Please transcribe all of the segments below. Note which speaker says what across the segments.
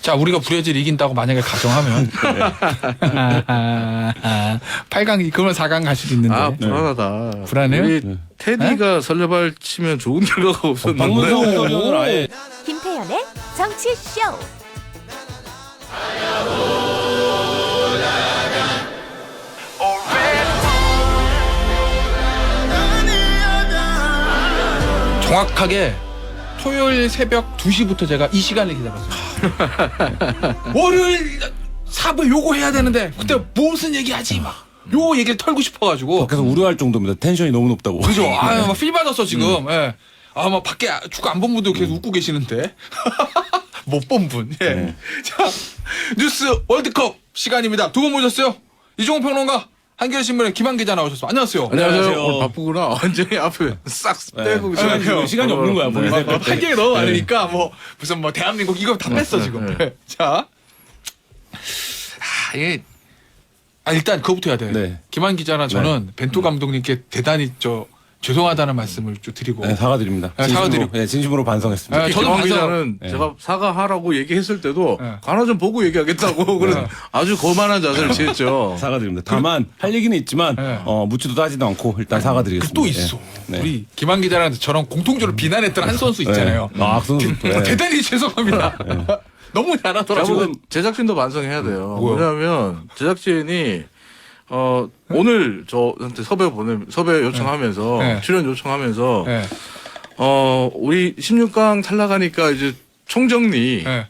Speaker 1: 자, 우리가 브라질 이긴다고 만약에 가정하면 8강 그러면 4강 갈 수도 있는데.
Speaker 2: 아 불안하다.
Speaker 1: 불안해요?
Speaker 2: 우리 테디가 설레발 치면 좋은 결과가 없었는데.
Speaker 3: 박문성 해설위원은 아예
Speaker 4: 김태현의 정치쇼.
Speaker 1: 정확하게 토요일 새벽 2시부터 제가 이 시간을 기다렸어요. 월요일 사부 요거 해야 되는데 그때 무슨 얘기하지 막 요 얘기를 털고 싶어가지고.
Speaker 3: 밖에서 우려할 정도입니다. 텐션이 너무 높다고.
Speaker 1: 그죠? 아유 막 필 받았어 지금. 예. 아 막 밖에 축구 안 본 분도 계속 웃고 계시는데 못 본 분. 예. 자 뉴스 월드컵 시간입니다. 두 분 모셨어요. 이종호 평론가. 한겨레신문의 김한 기자 나오셨어. 안녕하세요.
Speaker 2: 안녕하세요. 오늘 바쁘구나. 완전히 앞에 싹 빼고
Speaker 3: 시간이 없는 거야.
Speaker 1: 뭐, 할 게 너무 많으니까 뭐 무슨 뭐 대한민국 이거 다 뺐어 지금. 자, 이게 일단 그거부터 해야 돼.
Speaker 3: 네.
Speaker 1: 김한 기자나 저는 벤투 감독님께 대단히 죄송하다는 말씀을 좀 드리고.
Speaker 3: 네, 사과드립니다.
Speaker 1: 네, 사과드리고.
Speaker 3: 네, 진심으로 반성했습니다.
Speaker 2: 특히
Speaker 1: 저도
Speaker 2: 김한
Speaker 1: 반성-
Speaker 2: 기자는
Speaker 3: 네.
Speaker 2: 제가 사과하라고 얘기했을 때도
Speaker 1: 네.
Speaker 2: 간호 좀 보고 얘기하겠다고 그런 아주 거만한 자세를 취했죠.
Speaker 3: 사과드립니다. 다만 할 얘기는 있지만
Speaker 1: 네.
Speaker 3: 묻지도 따지도 않고 일단 사과드리겠습니다.
Speaker 1: 또 있어.
Speaker 3: 네.
Speaker 1: 우리 김한 기자랑 저랑 공통적으로 비난했던 한 선수 있잖아요.
Speaker 3: 네. 아, 악선수. 네.
Speaker 1: 대단히 죄송합니다. 너무 잘하더라고요.
Speaker 2: 저는 제작진도 반성해야 돼요.
Speaker 1: 뭐요?
Speaker 2: 뭐냐면 제작진이 오늘 저한테 섭외 요청하면서
Speaker 1: 네.
Speaker 2: 출연 요청하면서
Speaker 1: 네.
Speaker 2: 우리 16강 탈락하니까 이제 총정리
Speaker 1: 네.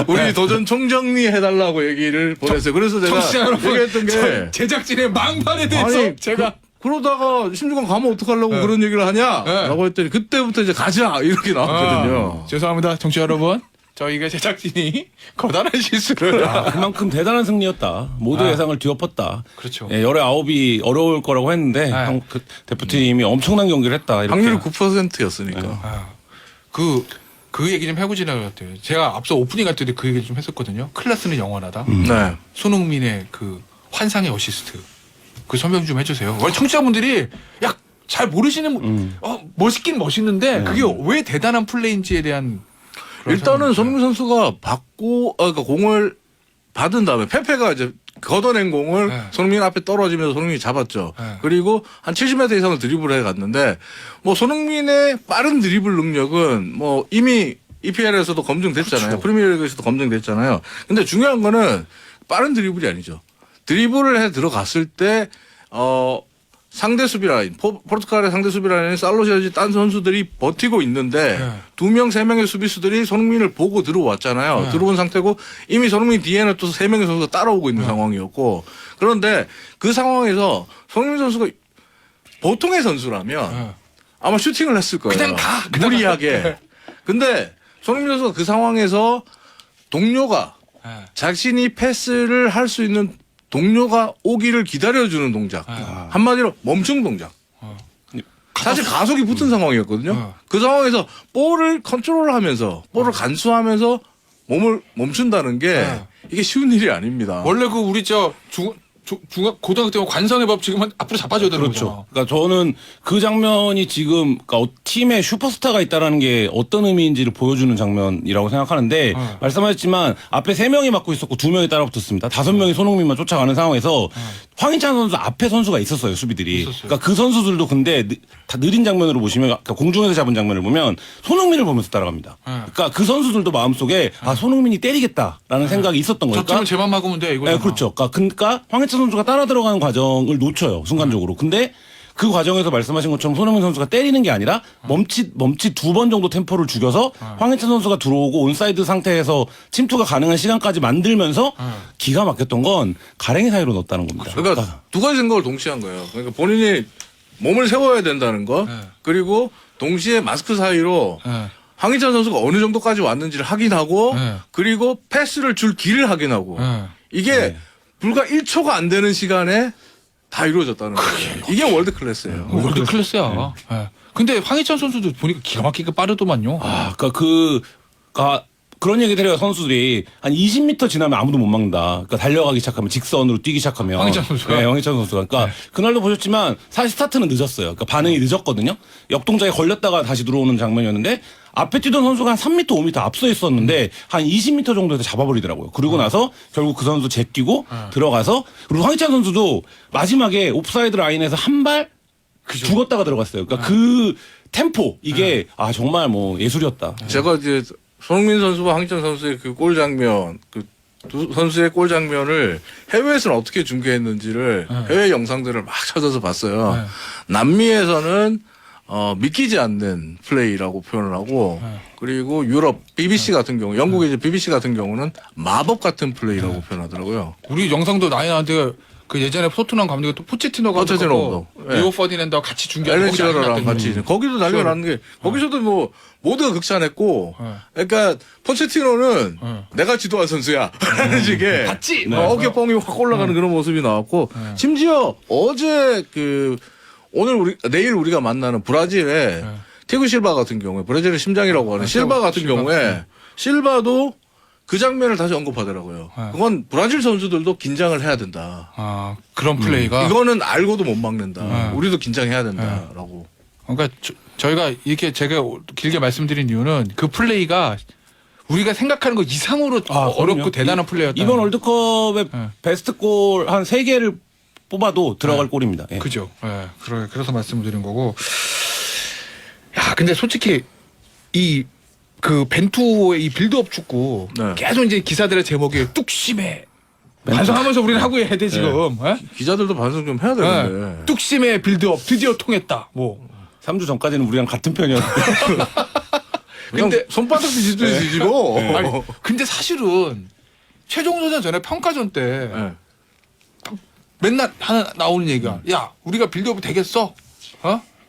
Speaker 2: 우리 도전 총정리 해달라고 얘기를 보냈어요. 그래서 제가
Speaker 1: 청취자 여러분,
Speaker 2: 얘기했던 게
Speaker 1: 제작진의 망발에 대해서
Speaker 2: 아니
Speaker 1: 제가
Speaker 2: 그러다가 16강 가면 어떡하려고
Speaker 1: 네.
Speaker 2: 그런 얘기를 하냐?
Speaker 1: 네.
Speaker 2: 라고 했더니 그때부터 이제 가자 이렇게 나왔거든요.
Speaker 1: 죄송합니다, 청취자 여러분. 저희가 제작진이 거단한 실수를.
Speaker 3: 그만큼 대단한 승리였다. 모두
Speaker 1: 아.
Speaker 3: 예상을 뒤엎었다.
Speaker 1: 그렇죠.
Speaker 3: 예, 열의 아홉이 어려울 거라고 했는데 그 대표팀이 엄청난 경기를 했다. 이렇게.
Speaker 2: 확률이 9%였으니까.
Speaker 1: 그 얘기 좀 해보지나 그랬대요. 제가 앞서 오프닝 할 때도 그 얘기 좀 했었거든요. 클라스는 영원하다.
Speaker 2: 네.
Speaker 1: 손흥민의 그 환상의 어시스트. 그 설명 좀 해주세요. 원래 청취자분들이 잘 모르시는 멋있긴 멋있는데 그게 왜 대단한 플레이인지에 대한 그런
Speaker 2: 일단은
Speaker 1: 설명이
Speaker 2: 손흥민 선수가 그러니까 공을 받은 다음에 페페가 이제 걷어낸 공을
Speaker 1: 네.
Speaker 2: 손흥민 앞에 떨어지면서 손흥민이 잡았죠.
Speaker 1: 네.
Speaker 2: 그리고 한 70m 이상을 드리블을 해 갔는데 뭐 손흥민의 빠른 드리블 능력은 뭐 이미 EPL에서도 검증됐잖아요.
Speaker 1: 그렇죠.
Speaker 2: 프리미어리그에서도 검증됐잖아요. 근데 중요한 거는 빠른 드리블이 아니죠. 드리블을 해 들어갔을 때 상대 수비 라인, 포르투갈의 상대 수비 라인에 살로시아지 딴 선수들이 버티고 있는데
Speaker 1: 네.
Speaker 2: 2명, 3명의 수비수들이 손흥민을 보고 들어왔잖아요.
Speaker 1: 네.
Speaker 2: 들어온 상태고 이미 손흥민 뒤에는 또 3명의 선수가 따라오고 있는 상황이었고 그런데 그 상황에서 손흥민 선수가 보통의 선수라면 아마 슈팅을 했을 거예요.
Speaker 1: 그냥 가!
Speaker 2: 무리하게. 근데 손흥민 선수가 그 상황에서 동료가 자신이 패스를 할 수 있는 동료가 오기를 기다려주는 동작. 한마디로 멈춘 동작. 사실 가속이 붙은 상황이었거든요. 그 상황에서 볼을 컨트롤하면서 볼을 간수하면서 몸을 멈춘다는 게 이게 쉬운 일이 아닙니다.
Speaker 1: 원래 그 우리 중학 고등학교 때 관성의 법 지금은 앞으로 자빠져야 되는
Speaker 3: 그렇죠.
Speaker 1: 거죠.
Speaker 3: 그러니까 저는 그 장면이 지금 그러니까 팀에 슈퍼스타가 있다라는 게 어떤 의미인지를 보여주는 장면이라고 생각하는데 말씀하셨지만 앞에 3명이 막고 있었고 2명이 따라붙었습니다. 5명이 손흥민만 쫓아가는 상황에서 황희찬 선수 앞에 선수가 있었어요. 수비들이.
Speaker 1: 있었어요.
Speaker 3: 그러니까 그 선수들도 근데 다 느린 장면으로 보시면 그러니까 공중에서 잡은 장면을 보면 손흥민을 보면서 따라갑니다. 그러니까 그 선수들도 마음속에 손흥민이 때리겠다라는 생각이 있었던 거니까.
Speaker 1: 저 팀은 제만 막으면 돼 이거.
Speaker 3: 네, 그렇죠. 그러니까 황희찬 선수가 따라 들어가는 과정을 놓쳐요. 순간적으로. 근데 그 과정에서 말씀하신 것처럼 손흥민 선수가 때리는 게 아니라 멈칫 2번 정도 템포를 죽여서 황희찬 선수가 들어오고 온사이드 상태에서 침투가 가능한 시간까지 만들면서 기가 막혔던 건 가랭이 사이로 넣었다는 겁니다.
Speaker 2: 그러니까 두 가지 생각을 동시에 한 거예요. 그러니까 본인이 몸을 세워야 된다는 거 그리고 동시에 마스크 사이로 황희찬 선수가 어느 정도까지 왔는지를 확인하고 그리고 패스를 줄 길을 확인하고 이게 불과 1초가 안 되는 시간에 다 이루어졌다는 거예요. 이게 월드 클래스예요.
Speaker 1: 월드 클래스야. 근데 황희찬 선수도 보니까 기가 막히게 빠르더만요.
Speaker 3: 그런 얘기들 해요. 선수들이 한 20m 지나면 아무도 못 막는다. 그러니까 달려가기 시작하면 직선으로 뛰기 시작하면
Speaker 1: 황희찬 선수가?
Speaker 3: 네, 황희찬 선수가. 그러니까 그날도 보셨지만 사실 스타트는 늦었어요. 그러니까 반응이 늦었거든요. 역동작에 걸렸다가 다시 들어오는 장면이었는데 앞에 뛰던 선수가 한 3m, 5m 앞서 있었는데 한 20m 정도에서 잡아버리더라고요. 그리고 나서 결국 그 선수 제끼고 들어가서 그리고 황희찬 선수도 마지막에 옵사이드 라인에서 한 발 죽었다가 들어갔어요. 그러니까 그 템포 이게 아 정말 뭐 예술이었다.
Speaker 2: 제가 이제 손흥민 선수와 황희찬 선수의 그 골 장면, 그 두 선수의 골 장면을 해외에서는 어떻게 중계했는지를 해외 영상들을 막 찾아서 봤어요. 남미에서는 믿기지 않는 플레이라고 표현을 하고 그리고 유럽 BBC 같은 경우, 영국의 이제 BBC 같은 경우는 마법 같은 플레이라고 표현하더라고요.
Speaker 1: 우리 영상도 많이 나왔는데 그 예전에 토트넘 감독이 또 포체티노 감독하고 리오 퍼디낸드와 같이 중계하는
Speaker 2: 앨런 시러랑 같이 거기도 난리가 났는 게 거기서도 뭐 모두가 극찬했고 그러니까 포체티노는 내가 지도한 선수야 라는 식의
Speaker 1: 봤지?
Speaker 2: 어깨 뻥이 확 올라가는 그런 모습이 나왔고 심지어 어제 그 오늘 내일 우리가 만나는 브라질의 티구 실바 같은 경우에 브라질의 심장이라고 하는 실바 같은 경우에 실바도 그 장면을 다시 언급하더라고요. 그건 브라질 선수들도 긴장을 해야 된다.
Speaker 1: 아, 그런 플레이가.
Speaker 2: 이거는 알고도 못 막는다. 우리도 긴장해야 된다라고.
Speaker 1: 그러니까 저희가 이렇게 제가 길게 말씀드린 이유는 그 플레이가 우리가 생각하는 것 이상으로 어렵고
Speaker 3: 그럼요.
Speaker 1: 대단한 플레이였다.
Speaker 3: 이번 월드컵의 베스트 골 한 3개를 뽑아도 들어갈 골입니다. 예.
Speaker 1: 그죠. 예. 그래서 말씀드린 거고. 야, 근데 솔직히 그 벤투의 이 빌드업 축구
Speaker 2: 네.
Speaker 1: 계속 이제 기사들의 제목이 뚝심에 반성하면서 우리는 하고 해야 돼 지금. 예?
Speaker 2: 기자들도 반성 좀 해야 되는데.
Speaker 1: 예. 뚝심의 빌드업 드디어 통했다. 뭐.
Speaker 3: 3주 전까지는 우리랑 같은 편이었는데.
Speaker 2: 근데 손바닥 뒤지듯이 뒤지고.
Speaker 1: 아니, 근데 사실은 최종도전 전에 평가전 때
Speaker 2: 네.
Speaker 1: 맨날 하나 나오는 얘기가 야 우리가 빌드업이 되겠어?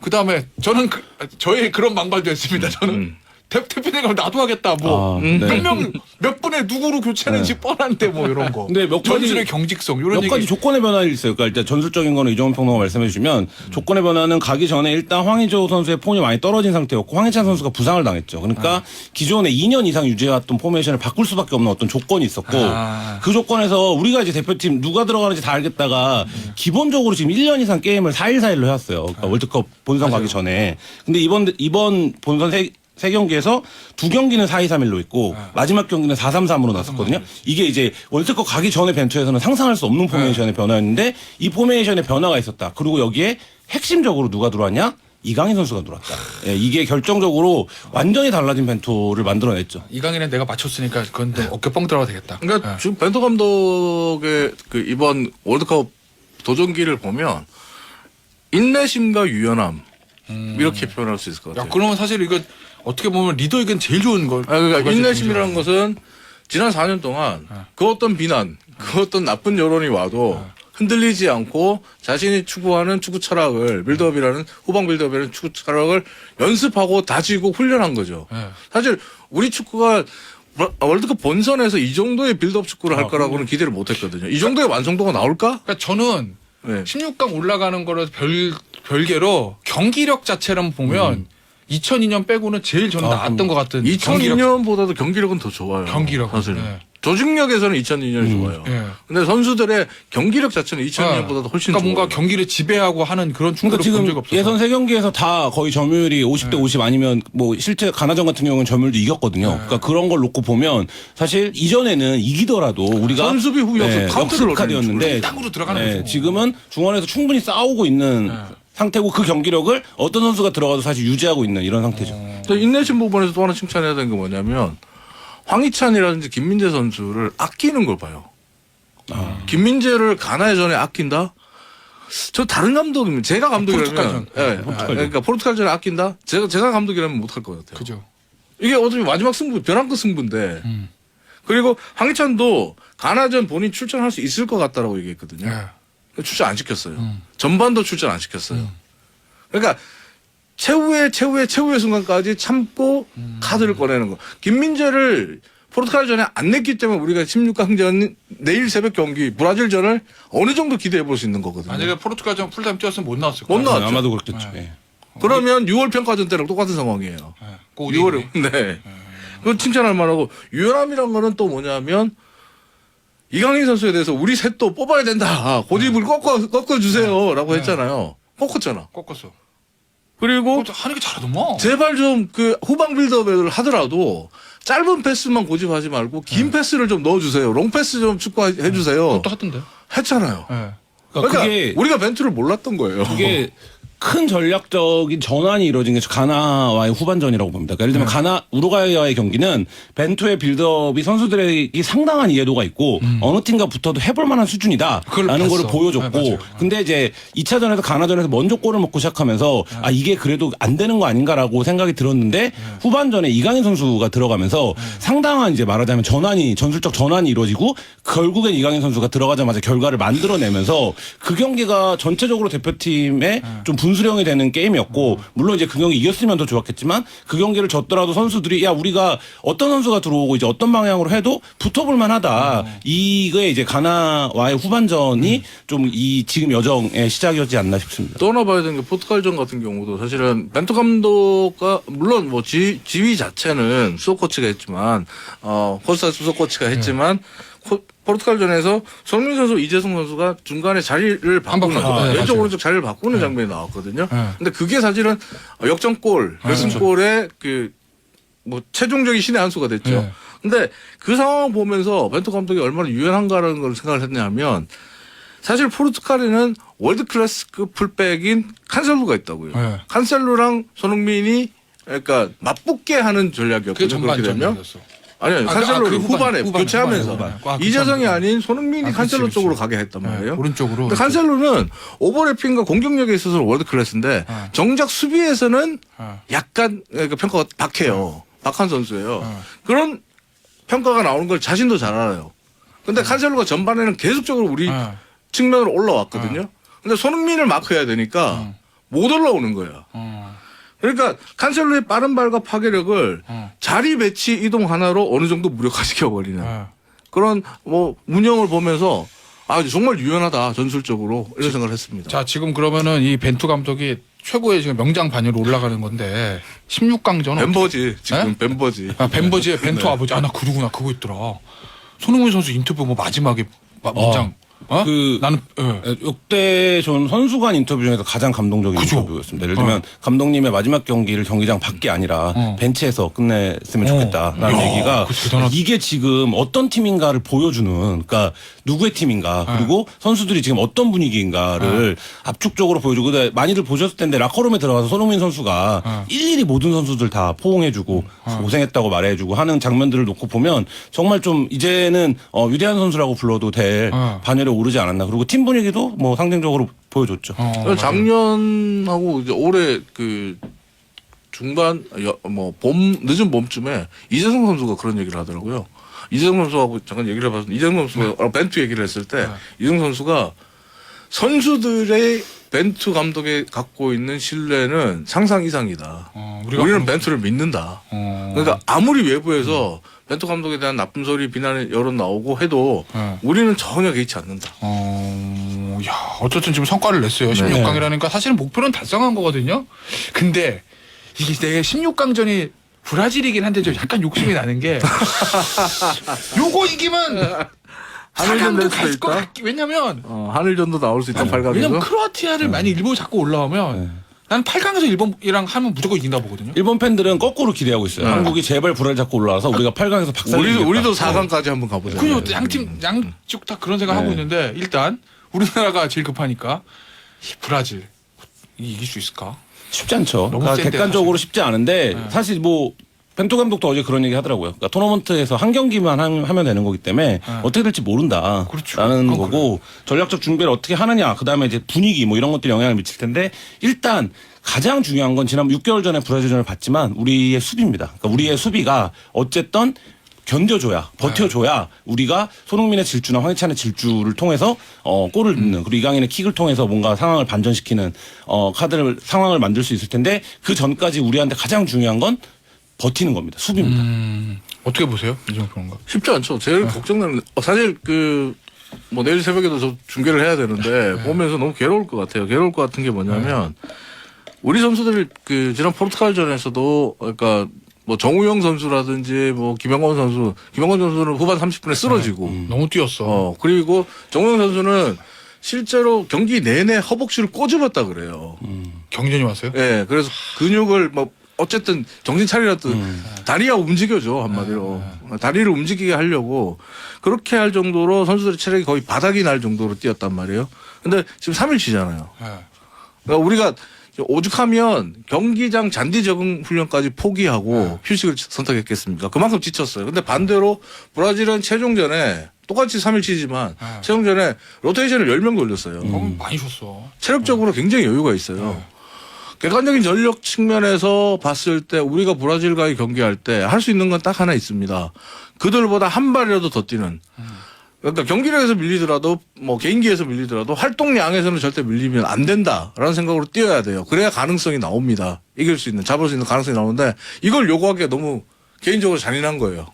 Speaker 1: 그 다음에 저는 저의 그런 망발도 했습니다. 저는 대표님이 나도 하겠다. 뭐
Speaker 3: 네.
Speaker 1: 몇 분에 누구로 교체하는지 뻔한데 뭐 이런 거.
Speaker 3: 근데 몇 가지-
Speaker 1: 전술의 경직성 이런
Speaker 3: 몇
Speaker 1: 얘기.
Speaker 3: 가지 조건의 변화가 있어요. 그러니까 일단 전술적인 거는 이종훈 평론가 말씀해 주시면 조건의 변화는 가기 전에 일단 황의조 선수의 폼이 많이 떨어진 상태였고 황희찬 선수가 부상을 당했죠. 그러니까 기존에 2년 이상 유지해왔던 포메이션을 바꿀 수밖에 없는 어떤 조건이 있었고 그 조건에서 우리가 이제 대표팀 누가 들어가는지 다 알겠다가 기본적으로 지금 1년 이상 게임을 4일4일로 해왔어요. 그러니까 월드컵 본선 가기 전에. 근데 이번 본선 세 경기에서 2경기는 4-2-3-1로 있고 마지막 경기는 4-3-3으로 났었거든요. 이게 이제 월드컵 가기 전에 벤투에서는 상상할 수 없는 포메이션의 변화였는데 이 포메이션의 변화가 있었다. 그리고 여기에 핵심적으로 누가 들어왔냐? 이강인 선수가 들어왔다. 예, 이게 결정적으로 완전히 달라진 벤투를 만들어냈죠.
Speaker 1: 이강인은 내가 맞췄으니까 그건 또 어깨 뻥 들어가도 되겠다.
Speaker 2: 그러니까 지금 벤투 감독의 그 이번 월드컵 도전기를 보면 인내심과 유연함 이렇게 표현할 수 있을 것 같아요.
Speaker 1: 야 그러면 사실 이거 어떻게 보면 리더에겐 제일 좋은 걸.
Speaker 2: 그러니까 인내심이라는 것은 지난 4년 동안 그 어떤 비난, 그 어떤 나쁜 여론이 와도 흔들리지 않고 자신이 추구하는 축구 철학을 빌드업이라는 후방 빌드업이라는 축구 철학을 연습하고 다지고 훈련한 거죠. 사실 우리 축구가 월드컵 본선에서 이 정도의 빌드업 축구를 할 거라고는 기대를 못했거든요. 이 정도의 완성도가 나올까?
Speaker 1: 그러니까 저는
Speaker 2: 네.
Speaker 1: 16강 올라가는 거로 별개로 경기력 자체를 보면 2002년 빼고는 제일 저는 나았던 것 같은.
Speaker 2: 2002년보다도 경기력은 더 좋아요.
Speaker 1: 경기력.
Speaker 2: 사실.
Speaker 1: 네.
Speaker 2: 조직력에서는 2002년이 좋아요.
Speaker 1: 네.
Speaker 2: 근데 선수들의 경기력 자체는 2002년보다도 훨씬
Speaker 1: 그러니까
Speaker 2: 좋아요.
Speaker 1: 뭔가 경기를 지배하고 하는 그런 축구를
Speaker 3: 그러니까
Speaker 1: 본 적이
Speaker 3: 지금
Speaker 1: 없어서.
Speaker 3: 예선 3경기에서 다 거의 점유율이 50대 50 아니면 뭐 실제 가나전 같은 경우는 점유율도 이겼거든요. 그러니까 그런 걸 놓고 보면 사실 이전에는 이기더라도 우리가
Speaker 2: 선수비 후에 카운터를
Speaker 3: 역습카드였는데
Speaker 1: 땅으로 들어가는 거죠.
Speaker 3: 지금은 중원에서 충분히 싸우고 있는 상태고 그 경기력을 어떤 선수가 들어가도 사실 유지하고 있는 이런 상태죠.
Speaker 2: 인내심 부분에서 또 하나 칭찬해야 되는 게 뭐냐면 황희찬이라든지 김민재 선수를 아끼는 걸 봐요. 김민재를 가나에 전에 아낀다? 저 다른 감독이면 제가 감독이라면 그러니까 포르투갈전에 아낀다? 제가 감독이라면 못할 것 같아요.
Speaker 1: 그죠.
Speaker 2: 이게 어차피 마지막 승부 벼랑끝 승부인데 그리고 황희찬도 가나전 본인 출전할 수 있을 것 같다라고 얘기했거든요. 출전 안 시켰어요. 전반도 출전 안 시켰어요. 그러니까 최후의 순간까지 참고 카드를 꺼내는 거. 김민재를 포르투갈전에 안 냈기 때문에 우리가 16강전 내일 새벽 경기 브라질전을 어느 정도 기대해 볼 수 있는 거거든요.
Speaker 1: 만약에 포르투갈전 풀타임 뛰었으면 못 나왔을
Speaker 2: 못
Speaker 1: 거예요.
Speaker 2: 나왔죠.
Speaker 3: 아마도 그렇겠죠. 예.
Speaker 2: 그러면 6월 평가전 때랑 똑같은 상황이에요. 6월에. 네. 그건 칭찬할 만하고 유연함이란 거는 또 뭐냐면 이강인 선수에 대해서 우리 셋도 뽑아야 된다. 고집을 꺾어주세요. 라고 했잖아요. 꺾었잖아.
Speaker 1: 꺾었어.
Speaker 2: 그리고
Speaker 1: 하는 게 잘하더만.
Speaker 2: 제발 좀 그 후방 빌드업을 하더라도 짧은 패스만 고집하지 말고 긴 패스를 좀 넣어주세요. 롱 패스 좀 축구해 주세요.
Speaker 1: 또 하던데.
Speaker 2: 했잖아요.
Speaker 1: 네.
Speaker 2: 그러니까
Speaker 3: 그게
Speaker 2: 우리가 벤투를 몰랐던 거예요.
Speaker 3: 그게 큰 전략적인 전환이 이루어진 게 가나와의 후반전이라고 봅니다. 그러니까 예를 들면 가나 우루과이와의 경기는 벤투의 빌드업이 선수들에게 상당한 이해도가 있고 어느 팀과 붙어도 해볼 만한 수준이다라는
Speaker 1: 봤어.
Speaker 3: 걸 보여줬고
Speaker 1: 네, 맞아요.
Speaker 3: 근데 이제 2차전에서 가나전에서 먼저 골을 먹고 시작하면서 아 이게 그래도 안 되는 거 아닌가라고 생각이 들었는데 후반전에 이강인 선수가 들어가면서 상당한 이제 말하자면 전술적 전환이 이루어지고 결국엔 이강인 선수가 들어가자마자 결과를 만들어내면서 그 경기가 전체적으로 대표팀에 좀 분수령이 되는 게임이었고 물론 이제 그 경기 이겼으면 더 좋았겠지만 그 경기를 졌더라도 선수들이 야 우리가 어떤 선수가 들어오고 이제 어떤 방향으로 해도 붙어볼 만하다. 이게 이제 가나와의 후반전이 좀 이 지금 여정의 시작이었지 않나 싶습니다.
Speaker 2: 떠나봐야 되는 게 포르투갈전 같은 경우도 사실은 벤투 감독과 물론 뭐 지휘 자체는 수석 코치가 했지만 코스타 수석 코치가 했지만 포르투갈전에서 손흥민 선수, 이재성 선수가 중간에 자리를 바꾸는
Speaker 1: 네,
Speaker 2: 왼쪽
Speaker 1: 맞아요.
Speaker 2: 오른쪽 자리를 바꾸는 장면이 나왔거든요. 근데 그게 사실은 역전골, 결승골의 그 뭐 최종적인 신의 한 수가 됐죠.
Speaker 1: 네.
Speaker 2: 근데 그 상황을 보면서 벤투 감독이 얼마나 유연한가라는 걸 생각을 했냐면 사실 포르투갈에는 월드 클래스급 풀백인 칸셀루가 있다고요.
Speaker 1: 네.
Speaker 2: 칸셀루랑 손흥민이 그러니까 맞붙게 하는
Speaker 1: 그게
Speaker 2: 전략이었거든요. 그렇게 되면
Speaker 1: 전반전이었어.
Speaker 2: 아니요 칸셀루를
Speaker 1: 그
Speaker 2: 후반에
Speaker 1: 후반,
Speaker 2: 교체하면서
Speaker 1: 후반에. 아,
Speaker 2: 이재성이
Speaker 1: 교체하면서.
Speaker 2: 아닌 손흥민이
Speaker 1: 그치,
Speaker 2: 칸셀루
Speaker 1: 그치.
Speaker 2: 쪽으로 가게 했단 말이에요.
Speaker 1: 오른쪽으로.
Speaker 2: 근데 칸셀루는 오버래핑과 공격력에 있어서 월드 클래스인데 정작 수비에서는 약간 그러니까 평가가 박해요. 박한 선수예요. 그런 평가가 나오는 걸 자신도 잘 알아요. 근데 칸셀루가 전반에는 계속적으로 우리 측면으로 올라왔거든요. 근데 손흥민을 마크해야 되니까 못 올라오는 거야. 그러니까 칸셀루의 빠른 발과 파괴력을 자리 배치 이동 하나로 어느 정도 무력화시켜 버리는 그런 뭐 운영을 보면서 아 정말 유연하다 전술적으로 이런 생각을 했습니다.
Speaker 1: 자, 지금 그러면은 이 벤투 감독이 최고의 지금 명장 반열로 올라가는 건데 16강전
Speaker 2: 벤버지 지금
Speaker 1: 네?
Speaker 2: 벤버지.
Speaker 1: 벤버지의 벤투 아버지. 아, 나 그러구나. 그거 있더라. 손흥민 선수 인터뷰 뭐 마지막에 문장. 나는
Speaker 3: 역대 전 선수간 인터뷰 중에서 가장 감동적인
Speaker 1: 그죠.
Speaker 3: 인터뷰였습니다. 예를 들면 감독님의 마지막 경기를 경기장 밖이 아니라 벤치에서 끝냈으면 좋겠다라는
Speaker 1: 야,
Speaker 3: 얘기가
Speaker 1: 그거 대단하다.
Speaker 3: 이게 지금 어떤 팀인가를 보여주는 그러니까 누구의 팀인가 그리고 선수들이 지금 어떤 분위기인가를 압축적으로 보여주고 근데 많이들 보셨을 텐데 라커룸에 들어가서 손흥민 선수가 일일이 모든 선수들 다 포옹해주고 고생했다고 말해주고 하는 장면들을 놓고 보면 정말 좀 이제는 위대한 선수라고 불러도 될 반열에 오르지 않았나. 그리고 팀 분위기도 뭐 상징적으로 보여줬죠.
Speaker 2: 작년하고 이제 올해 그 중반 뭐 봄 늦은 봄쯤에 이재성 선수가 그런 얘기를 하더라고요. 이재성 선수하고 잠깐 얘기를 해봤는데 이재성 선수가 벤투 얘기를 했을 때 이재성 선수가 선수들의 벤투 감독에 갖고 있는 신뢰는 상상 이상이다. 우리는 벤투를 믿는다. 그러니까 아무리 외부에서 벤투 감독에 대한 나쁜 소리, 비난의 여론 나오고 해도 우리는 전혀 개의치 않는다.
Speaker 1: 야, 어쨌든 지금 성과를 냈어요. 16강이라니까 사실은 목표는 달성한 거거든요. 근데 이게 내가 16강전이 브라질이긴 한데 좀 약간 욕심이 나는 게 요거 이기면
Speaker 2: 하늘전
Speaker 1: 4강도
Speaker 2: 될
Speaker 1: 갈
Speaker 2: 수도
Speaker 1: 것
Speaker 2: 있다.
Speaker 1: 같기. 왜냐면
Speaker 2: 하늘전도 나올 수 있다. 8강에서.
Speaker 1: 왜냐면 크로아티아를 만약 일본이 자꾸 올라오면 나는 8강에서 일본이랑 하면 무조건 이긴다 보거든요.
Speaker 3: 일본 팬들은 거꾸로 기대하고 있어요. 한국이 제발 불알 잡고 올라와서 우리가 8강에서 박살내겠다.
Speaker 2: 우리도 4강까지 한번 가보자.
Speaker 1: 그죠? 양쪽 다 그런 생각 하고 있는데 일단 우리나라가 제일 급하니까 이 브라질 이길 수 있을까?
Speaker 3: 쉽지 않죠.
Speaker 1: 너무
Speaker 3: 그러니까
Speaker 1: 센데,
Speaker 3: 객관적으로 쉽지 않은데 사실 뭐 벤투 감독도 어제 그런 얘기 하더라고요. 그러니까 토너먼트에서 한 경기만 하면 되는 거기 때문에 어떻게 될지 모른다.
Speaker 1: 그렇죠.
Speaker 3: 라는
Speaker 1: 그건
Speaker 3: 거고 전략적 준비를 어떻게 하느냐. 그다음에 이제 분위기 뭐 이런 것들이 영향을 미칠 텐데 일단 가장 중요한 건 지난 6개월 전에 브라질전을 봤지만 우리의 수비입니다. 그러니까 우리의 수비가 어쨌든 견뎌줘야 버텨줘야 우리가 손흥민의 질주나 황희찬의 질주를 통해서 골을 넣는 그리고 이강인의 킥을 통해서 뭔가 상황을 반전시키는 상황을 만들 수 있을 텐데 그 전까지 우리한테 가장 중요한 건 버티는 겁니다. 수비입니다.
Speaker 1: 어떻게 보세요? 이정 평론가.
Speaker 2: 쉽지 않죠. 제일 걱정되는 사실 그 뭐 내일 새벽에도 저 중계를 해야 되는데 보면서 너무 괴로울 것 같아요. 괴로울 것 같은 게 뭐냐면 우리 선수들 그 지난 포르투갈전에서도 그러니까 뭐 정우영 선수라든지 뭐 김영건 선수는 후반 30분에 쓰러지고
Speaker 1: 너무 뛰었어.
Speaker 2: 그리고 정우영 선수는 실제로 경기 내내 허벅지를 꼬집었다 그래요.
Speaker 1: 경련이 왔어요?
Speaker 2: 예, 그래서 근육을 뭐 어쨌든 정신 차리라도 다리가 움직여줘 한마디로 다리를 움직이게 하려고 그렇게 할 정도로 선수들의 체력이 거의 바닥이 날 정도로 뛰었단 말이에요. 근데 지금 3일치잖아요.
Speaker 1: 네.
Speaker 2: 그러니까 우리가 오죽하면 경기장 잔디 적응 훈련까지 포기하고 휴식을 선택했겠습니까? 그만큼 지쳤어요. 근데 반대로 브라질은 최종전에 똑같이 3일치지만 최종전에 로테이션을 10명 돌렸어요.
Speaker 1: 많이 줬어.
Speaker 2: 체력적으로 굉장히 여유가 있어요. 객관적인 전력 측면에서 봤을 때 우리가 브라질과의 경기할 때 할 수 있는 건 딱 하나 있습니다. 그들보다 한 발이라도 더 뛰는. 그러니까 경기력에서 밀리더라도 뭐 개인기에서 밀리더라도 활동량에서는 절대 밀리면 안 된다라는 생각으로 뛰어야 돼요. 그래야 가능성이 나옵니다. 이길 수 있는 잡을 수 있는 가능성이 나오는데 이걸 요구하기가 너무 개인적으로 잔인한 거예요.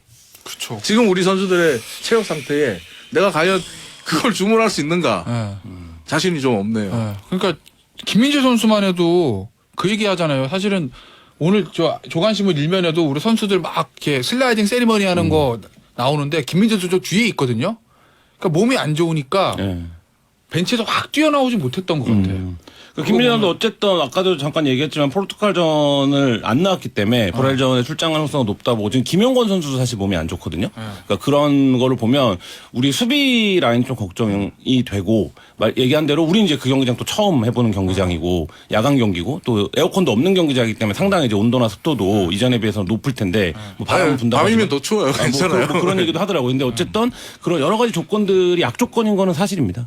Speaker 1: 그렇죠.
Speaker 2: 지금 우리 선수들의 체력 상태에 내가 과연 그걸 주문할 수 있는가 자신이 좀 없네요.
Speaker 1: 그러니까 김민재 선수만 해도 그 얘기 하잖아요. 사실은 오늘 저 조간신문 일면에도 우리 선수들 막 이렇게 슬라이딩 세리머니 하는 거 나오는데 김민재 선수 저 뒤에 있거든요. 그러니까 몸이 안 좋으니까 벤치에서 확 뛰어나오지 못했던 것 같아요.
Speaker 3: 김민재 선수 어쨌든 아까도 잠깐 얘기했지만 포르투갈전을 안 나왔기 때문에 브라질전에 출장 가능성이 높다 보고 지금 김용건 선수도 사실 몸이 안 좋거든요. 그러니까 그런 거를 보면 우리 수비 라인 좀 걱정이 되고 얘기한 대로 우리 이제 그 경기장 또 처음 해보는 경기장이고 야간 경기고 또 에어컨도 없는 경기장이기 때문에 상당히 이제 온도나 습도도 이전에 비해서 높을 텐데 뭐 바람을 분다고
Speaker 2: 밤이면 더 추워요. 괜찮아요.
Speaker 3: 뭐 그런 얘기도 하더라고요. 근데 어쨌든 그런 여러 가지 조건들이 악조건인 거는 사실입니다.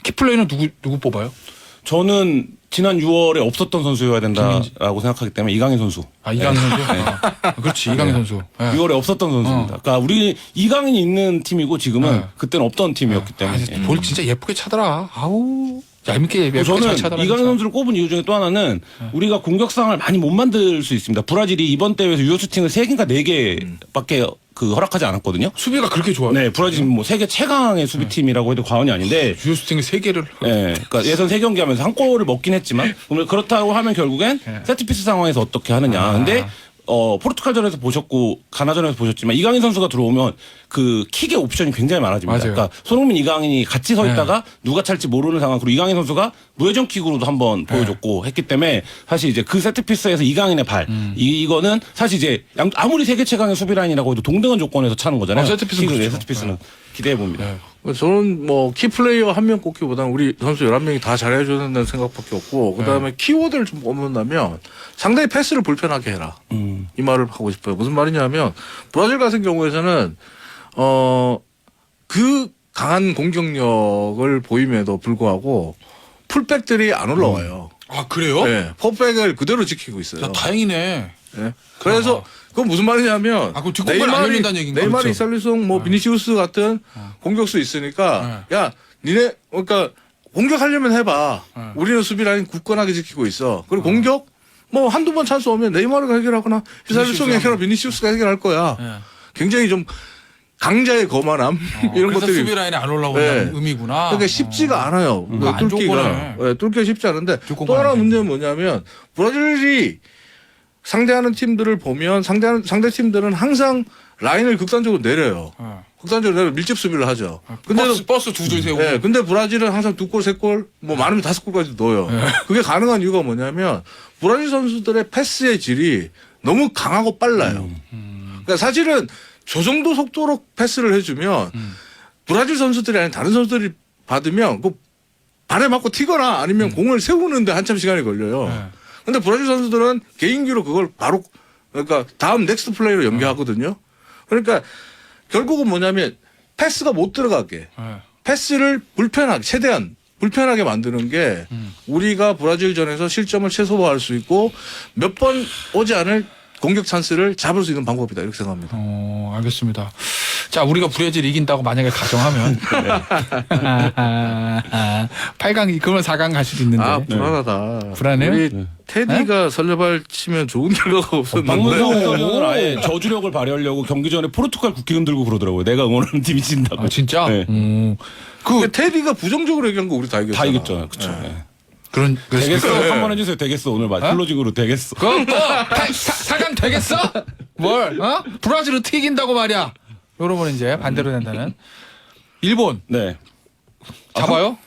Speaker 1: 키플레이는 누구 뽑아요?
Speaker 3: 저는 지난 6월에 없었던 선수여야 된다라고 생각하기 때문에 이강인 선수.
Speaker 1: 아, 이강인 선수? 그렇지, 이강인 선수.
Speaker 3: 6월에 없었던 선수입니다. 그러니까 우리 이강인이 있는 팀이고 지금은 그때는 없던 팀이었기 때문에.
Speaker 1: 볼 진짜 예쁘게 차더라. 아우. 얄밉게 예쁘게 잘
Speaker 3: 저는
Speaker 1: 차더라.
Speaker 3: 이강인 선수를 꼽은 이유 중에 또 하나는 우리가 공격 상황을 많이 못 만들 수 있습니다. 브라질이 이번 대회에서 유효 슈팅을 3개인가 4개밖에 허락하지 않았거든요.
Speaker 1: 수비가 그렇게 좋아요?
Speaker 3: 네, 브라질 뭐 세계 최강의 수비팀이라고 해도 과언이 아닌데.
Speaker 1: 유효 슈팅을 3개를.
Speaker 3: 네, 그러니까 예선 3경기 하면서 한 골을 먹긴 했지만 그렇다고 하면 결국엔 세트피스 상황에서 어떻게 하느냐. 근데 포르투갈전에서 보셨고 가나전에서 보셨지만 이강인 선수가 들어오면 그 킥의 옵션이 굉장히 많아집니다.
Speaker 1: 맞아요.
Speaker 3: 그러니까 손흥민, 이강인이 같이 서 있다가 누가 찰지 모르는 상황. 그리고 이강인 선수가 무회전 킥으로도 한번 보여줬고 했기 때문에 사실 이제 그 세트피스에서 이강인의 발 이거는 사실 이제 아무리 세계 최강의 수비 라인이라고 해도 동등한 조건에서 차는 거잖아요.
Speaker 1: 세트피스는
Speaker 3: 킥을,
Speaker 1: 그렇죠.
Speaker 3: 세트피스는 기대해 봅니다.
Speaker 2: 저는 뭐 키플레이어 한 명 꼽기보다는 우리 선수 11명이 다 잘해줘야 된다는 생각밖에 없고 그다음에 키워드를 좀 뽑는다면 상대의 패스를 불편하게 해라. 이 말을 하고 싶어요. 무슨 말이냐면 브라질 같은 경우에서는 그 강한 공격력을 보임에도 불구하고 풀백들이 안 올라와요.
Speaker 1: 아, 그래요?
Speaker 2: 네, 포백을 그대로 지키고 있어요.
Speaker 1: 야, 다행이네.
Speaker 2: 네. 그래서 그건 무슨 말이냐면
Speaker 1: 아, 그럼 뒷공간을 안 열린다는 얘기인가?
Speaker 2: 네이마르,
Speaker 1: 그렇죠.
Speaker 2: 이살리송, 뭐 비니시우스 같은 공격수 있으니까 야 니네 그러니까 공격하려면 해봐. 우리는 수비 라인 굳건하게 지키고 있어. 그리고 공격 뭐 한두 번 찬스 오면 네이마르가 해결하거나 히살리송이 해결하거나 비니시우스가 해결할 거야. 굉장히 좀 강자의 거만함 이런
Speaker 1: 그래서
Speaker 2: 것들이
Speaker 1: 수비 라인에 안 올라온다는
Speaker 2: 네.
Speaker 1: 의미구나.
Speaker 2: 그러니까 쉽지가 않아요.
Speaker 1: 안 좋은
Speaker 2: 뚫기가
Speaker 1: 거네.
Speaker 2: 네, 뚫기가 쉽지 않은데
Speaker 1: 뚫고
Speaker 2: 또 하나
Speaker 1: 가야지.
Speaker 2: 문제는 뭐냐면 브라질이 상대하는 팀들을 보면 상대 팀들은 항상 라인을 극단적으로 내려요. 극단적으로 내려 밀집 수비를 하죠. 근데
Speaker 1: 버스 두 줄 세우고.
Speaker 2: 네, 근데 브라질은 항상 2골, 3골, 뭐 많으면 5골까지 넣어요. 그게 가능한 이유가 뭐냐면 브라질 선수들의 패스의 질이 너무 강하고 빨라요. 그러니까 사실은 저 정도 속도로 패스를 해주면 브라질 선수들이 아닌 다른 선수들이 받으면 그 발에 맞고 튀거나 아니면 공을 세우는데 한참 시간이 걸려요. 근데 브라질 선수들은 개인기로 그걸 바로 그러니까 다음 넥스트 플레이로 연계하거든요. 그러니까 결국은 뭐냐면 패스가 못 들어가게 패스를 불편하게 최대한 불편하게 만드는 게 우리가 브라질전에서 실점을 최소화할 수 있고 몇 번 오지 않을 공격 찬스를 잡을 수 있는 방법이다 이렇게 생각합니다.
Speaker 1: 알겠습니다. 자, 우리가 브라질 이긴다고 만약에 가정하면 8강 그러면 4강 갈 수도 있는데.
Speaker 2: 아 불안하다.
Speaker 1: 불안해요?
Speaker 2: 우리 테디가 설레발 치면 좋은 결과가 없었는데.
Speaker 3: 박문성 해설위원은 아예 저주력을 발휘하려고 경기 전에 포르투갈 국기 흔들고 그러더라고요. 내가 응원하는 팀이 진다고.
Speaker 1: 아, 진짜?
Speaker 3: 네.
Speaker 2: 그 테디가 부정적으로 얘기한 거 우리 다 이겼잖아.
Speaker 3: 다 이겼잖아요. 그쵸. 네.
Speaker 1: 그런
Speaker 3: 되겠어? 한번 해주세요. 되겠어. 오늘 클로징으로 되겠어.
Speaker 1: 그럼 뭐 4강 되겠어? 뭘? 브라질을 튀긴다고 말이야. 여러분 이제 반대로 된다는 일본
Speaker 3: 네.
Speaker 1: 잡아요?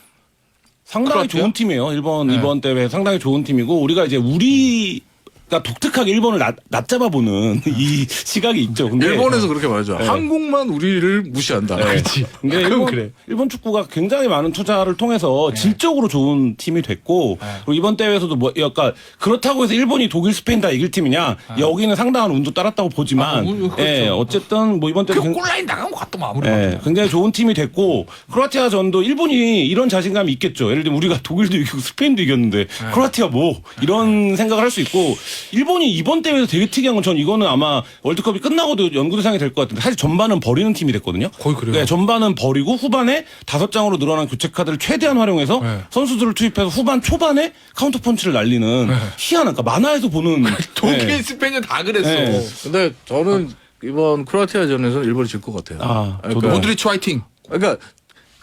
Speaker 3: 상당히
Speaker 1: 크로아티아?
Speaker 3: 좋은 팀이에요. 일본
Speaker 1: 네.
Speaker 3: 이번 대회 상당히 좋은 팀이고 우리가 이제 우리가 독특하게 일본을 낮잡아보는 이 시각이 있죠. 근데
Speaker 2: 일본에서 그렇게 말하죠.
Speaker 3: 네.
Speaker 2: 한국만 우리를 무시한다.
Speaker 1: 그렇지.
Speaker 3: 근데 일본 축구가 굉장히 많은 투자를 통해서 질적으로 좋은 팀이 됐고 그리고 이번 대회에서도 뭐 약간 그렇다고 해서 일본이 독일, 스페인 다 이길 팀이냐 여기는 상당한 운도 따랐다고 보지만
Speaker 1: 그렇죠.
Speaker 3: 예, 어쨌든 뭐 이번 대회
Speaker 1: 그 골라인 나간 것 같더만 아무리
Speaker 3: 예,
Speaker 1: 봐도.
Speaker 3: 굉장히 좋은 팀이 됐고 크로아티아 전도 일본이 이런 자신감이 있겠죠. 예를 들면 우리가 독일도 이기고 스페인도 이겼는데 크로아티아 뭐 이런 생각을 할 수 있고 일본이 이번 대회에서 되게 특이한 건 전 이거는 아마 월드컵이 끝나고도 연구 대상이 될 것 같은데 사실 전반은 버리는 팀이 됐거든요.
Speaker 1: 거의 그래요.
Speaker 3: 네, 전반은 버리고 후반에 5장으로 늘어난 교체 카드를 최대한 활용해서
Speaker 1: 네.
Speaker 3: 선수들을 투입해서 후반 초반에 카운터 펀치를 날리는 희한한 그러니까 만화에서 보는
Speaker 1: 독일,
Speaker 3: 네.
Speaker 1: 스페인은 다 그랬어.
Speaker 3: 네.
Speaker 2: 근데 저는 이번 크로아티아전에서는 일본이 질 것 같아요.
Speaker 3: 아, 저도
Speaker 2: 그러니까,
Speaker 1: 모드리치 화이팅.
Speaker 2: 그러니까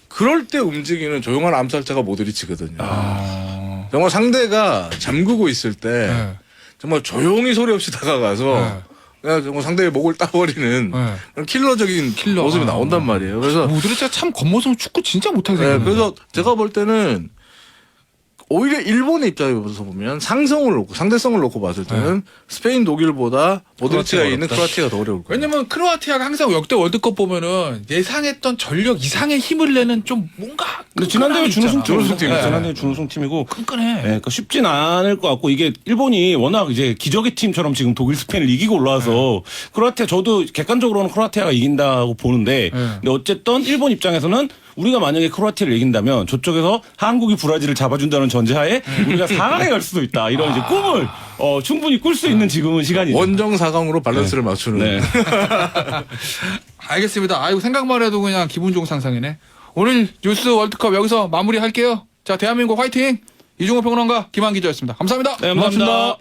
Speaker 2: 그럴 때 움직이는 조용한 암살자가 모드리치거든요. 정말 상대가 잠그고 있을 때
Speaker 1: 네.
Speaker 2: 정말 조용히 소리 없이 다가가서 그냥 정말 상대의 목을 따버리는
Speaker 1: 네.
Speaker 2: 그런 킬러적인
Speaker 1: 킬러.
Speaker 2: 모습이 나온단 말이에요. 그래서
Speaker 1: 모드리치가 참 겉모습 축구 진짜 못하게
Speaker 2: 네,
Speaker 1: 생겼네.
Speaker 2: 그래서 제가 볼 때는 오히려 일본의 입장에서 보면 상성을 놓고 상대성을 놓고 봤을 때는 스페인, 독일보다 모드리치가
Speaker 1: 크로아티아가
Speaker 2: 있는
Speaker 1: 어렵다.
Speaker 2: 크로아티아가 더 어려울 거예요.
Speaker 1: 왜냐면 크로아티아가 항상 역대 월드컵 보면은 예상했던 전력 이상의 힘을 내는 좀 뭔가
Speaker 3: 근데 지난 대회 준우승
Speaker 2: 준우승 팀이죠.
Speaker 3: 네. 지난 대회 준우승 팀이고
Speaker 1: 끈끈해.
Speaker 3: 네, 그러니까 쉽진 않을 것 같고 이게 일본이 워낙 이제 기적의 팀처럼 지금 독일, 스페인을 이기고 올라와서 크로아티아 저도 객관적으로는 크로아티아가 이긴다고 보는데 근데 어쨌든 일본 입장에서는 우리가 만약에 크로아티아를 이긴다면 저쪽에서 한국이 브라질을 잡아준다는 전제하에 우리가 4강에 갈 수도 있다 이런 이제 꿈을 충분히 꿀 수 있는 지금은 시간이죠.
Speaker 2: 원정 4강으로 밸런스를 맞추는.
Speaker 3: 네.
Speaker 1: 알겠습니다. 아이고 생각만 해도 그냥 기분 좋은 상상이네. 오늘 뉴스 월드컵 여기서 마무리할게요. 자, 대한민국 화이팅! 이종호 평론가 김한 기자였습니다. 감사합니다.
Speaker 3: 네, 감사합니다.